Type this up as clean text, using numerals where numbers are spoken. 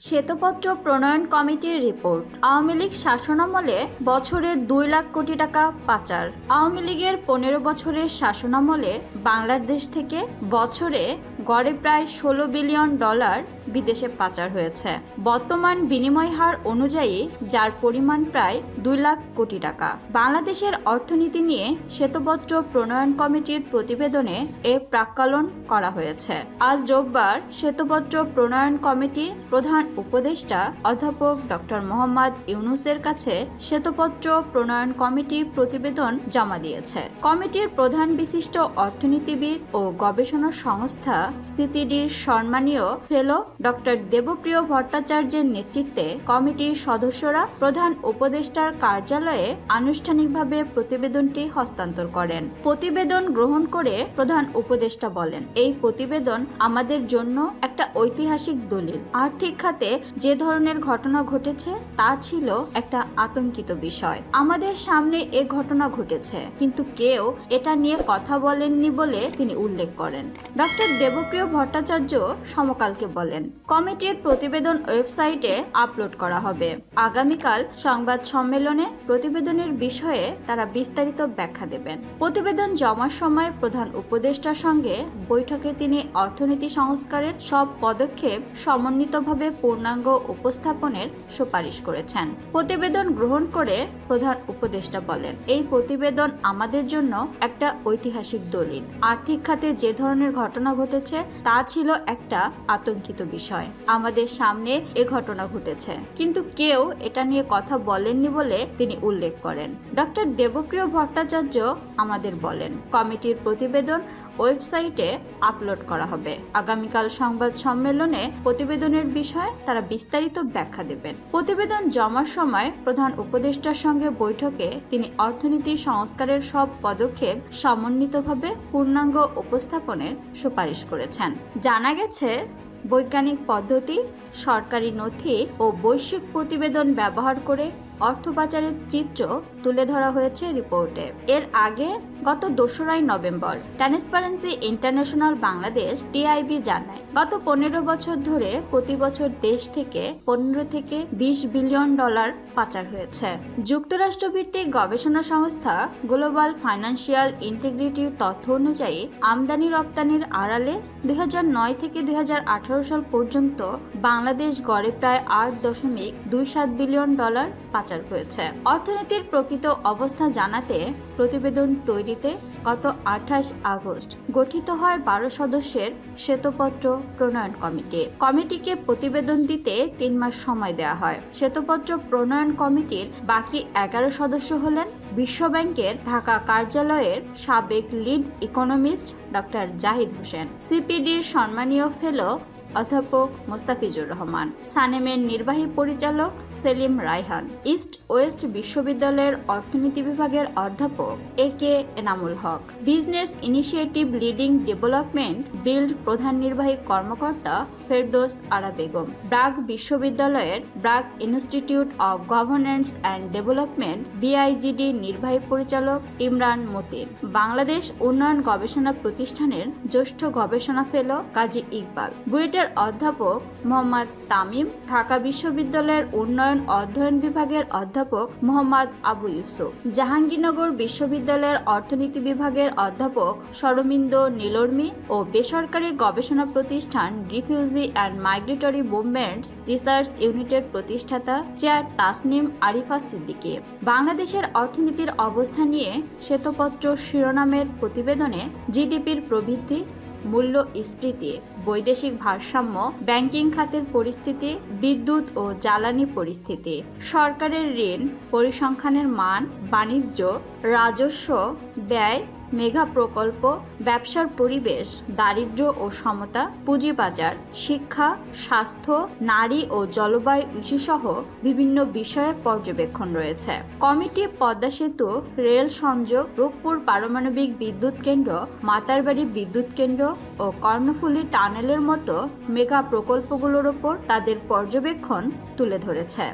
শ্বেতপত্র প্রণয়ন কমিটির রিপোর্ট। আওয়ামী লীগ শাসনামলে বছরে 2 লাখ কোটি টাকা পাচার। আওয়ামী লীগের 15 বছরের শাসনামলে বাংলাদেশ থেকে বছরে গড়ে প্রায় 16 বিলিয়ন ডলার বিদেশে পাচার হয়েছে। বর্তমান বিনিময় হার অনুযায়ী যার পরিমাণ প্রায় 2 লাখ কোটি টাকা। বাংলাদেশের অর্থনীতি নিয়ে শ্বেতপত্র প্রণয়ন কমিটির প্রতিবেদনে এর প্রাক্কলন করা হয়েছে। আজ রোববার শ্বেতপত্র প্রণয়ন কমিটি প্রধান উপদেষ্টা অধ্যাপক ডক্টর মোহাম্মদ ইউনূসের কাছে শ্বেতপত্র প্রণয়ন কমিটি প্রতিবেদন জমা দিয়েছে। কমিটির প্রধান বিশিষ্ট অর্থনীতিবিদ ও গবেষণা সংস্থা সিপিডির সম্মানীয় ফেলো ডক্টর দেবপ্রিয় ভট্টাচার্যের নেতৃত্বে কমিটির সদস্যরা প্রধান উপদেষ্টার কার্যালয়ে আনুষ্ঠানিকভাবে প্রতিবেদনটি হস্তান্তর করেন। প্রতিবেদন গ্রহণ করে প্রধান উপদেষ্টা বলেন, এই প্রতিবেদন আমাদের জন্য একটা ঐতিহাসিক দলিল। আর্থিক খাতে যে ধরনের ঘটনা ঘটেছে তা ছিল একটা আতঙ্কিত বিষয়। আমাদের সামনে এ ঘটনা ঘটেছে, কিন্তু কেউ এটা নিয়ে কথা বলেননি বলে তিনি উল্লেখ করেন। ডক্টর দেবপ্রিয় ভট্টাচার্য সমকালকে বলেন, কমিটির প্রতিবেদন ওয়েবসাইটে আপলোড করা হবে। আগামীকাল সংবাদ সম্মেলনে প্রতিবেদনের বিষয়ে তারা বিস্তারিত ব্যাখ্যা দেবেন। প্রতিবেদন জমার সময় প্রধান উপদেষ্টার সঙ্গে বৈঠকে তিনি অর্থনীতি সংস্কারের সব পদক্ষেপ সমন্বিতভাবে পূর্ণাঙ্গ উপস্থাপনের সুপারিশ করেছেন। প্রতিবেদন গ্রহণ করে প্রধান উপদেষ্টা বলেন, এই প্রতিবেদন আমাদের জন্য একটা ঐতিহাসিক দলিল। আর্থিক খাতে যে ধরনের ঘটনা ঘটেছে তা ছিল একটা আতঙ্কিত বিষয়। আমাদের সামনে এ ঘটনা ঘটেছে, কিন্তু কেউ এটা নিয়ে কথা বলেননি বলে তিনি উল্লেখ করেন। ডক্টর দেবপ্রিয় ভট্টাচার্য আমাদের বলেন, কমিটির প্রতিবেদন ওয়েবসাইটে আপলোড করা হবে। আগামীকাল সংবাদ সম্মেলনে প্রতিবেদনের বিষয়ে তারা বিস্তারিত ব্যাখ্যা দেবেন। প্রতিবেদন জমার সময় প্রধান উপদেষ্টার সঙ্গে বৈঠকে তিনি অর্থনীতি সংস্কারের সব পদক্ষেপ সমন্বিতভাবে পূর্ণাঙ্গ উপস্থাপনের সুপারিশ করেছেন। জানা গেছে, বৈজ্ঞানিক পদ্ধতি, সরকারি নথি ও বৈশ্বিক প্রতিবেদন ব্যবহার করে অর্থ পাচারের চিত্র তুলে ধরা হয়েছে রিপোর্টে। এর আগে গত 2 November transparency international Bangladesh TIB জানায়, গত 15 বছর ধরে প্রতি বছর দেশ থেকে 15 থেকে 20 বিলিয়ন ডলার পাচার হয়েছে। যুক্তরাষ্ট্রভিত্তিক গবেষণা সংস্থা গ্লোবাল ফাইন্যান্সিয়াল ইন্টিগ্রিটির তথ্য অনুযায়ী আমদানি রপ্তানির আড়ালে 2009 থেকে 2018 সাল পর্যন্ত বাংলাদেশ গড়ে প্রায় 8.27 বিলিয়ন ডলার পাচার হয়েছে। অর্থনীতির প্রকৃত অবস্থা জানাতে প্রতিবেদন তৈরিতে গত 28 আগস্ট গঠিত হয় 12 সদস্যের শ্বেতপত্র প্রণয়ন কমিটি। কমিটিকে প্রতিবেদন দিতে 3 মাস সময় দেওয়া হয়। শ্বেতপত্র প্রণয়ন কমিটির বাকি 11 সদস্য হলেন বিশ্বব্যাংকের ঢাকা কার্যালয়ের সাবেক lead economist doctor Zahid Hossain, সিপিডির সম্মানীয় ফেলো অধ্যাপক মোস্তাফিজুর রহমান, সানেমের নির্বাহী পরিচালক সেলিম রায়হান, ইস্ট ওয়েস্ট বিশ্ববিদ্যালয়ের অর্থনীতি বিভাগের অধ্যাপক A K Enamul Haque, business initiative leading development build প্রধান নির্বাহী কর্মকর্তা ফেরদৌস আরা বেগম, ব্রাক বিশ্ববিদ্যালয়ের BRAC institute of governance and development BIGD নির্বাহী পরিচালক ইমরান মতিন, বাংলাদেশ উন্নয়ন গবেষণা প্রতিষ্ঠানের জ্যেষ্ঠ গবেষণা ফেলো কাজী ইকবাল, বুয়েটের অধ্যাপক মোহাম্মদ তামিম, ঢাকা বিশ্ববিদ্যালয়ের উন্নয়ন অধ্যয়ন বিভাগের অধ্যাপক মোহাম্মদ আবু ইউসুফ, জাহাঙ্গীরনগর বিশ্ববিদ্যালয়ের অর্থনীতি বিভাগের অধ্যাপক শরমিন্দু নীলর্মী ও বেসরকারি গবেষণা প্রতিষ্ঠান refugee and migratory movements research ইউনিটের প্রতিষ্ঠাতা চেয়ার তাসনিম আরিফা সিদ্দিকী। বাংলাদেশের অর্থনীতির অবস্থা নিয়ে শ্বেতপত্র শিরোনামের প্রতিবেদনে জিডিপির প্রবৃদ্ধি, মূল্যস্ফীতি, বৈদেশিক ভারসাম্য, ব্যাংকিং খাতের পরিস্থিতি, বিদ্যুৎ ও জ্বালানি পরিস্থিতি, সরকারের ঋণ পরিসংখ্যানের মান, বাণিজ্য, রাজস্ব, ব্যয়, মেগা প্রকল্প, ব্যবসার পরিবেশ, দারিদ্র্য ও সমতা, পুঁজিবাজার, শিক্ষা, স্বাস্থ্য, নারী ও জলবায়ু ইস্যুসহ বিভিন্ন বিষয়ে পর্যবেক্ষণ রয়েছে। কমিটি পদ্মা সেতু, রেল সংযোগ, রূপপুর পারমাণবিক বিদ্যুৎ কেন্দ্র, মাতারবাড়ি বিদ্যুৎ কেন্দ্র ও কর্ণফুলী টানেলের মতো মেগা প্রকল্পগুলোর ওপর তাদের পর্যবেক্ষণ তুলে ধরেছে।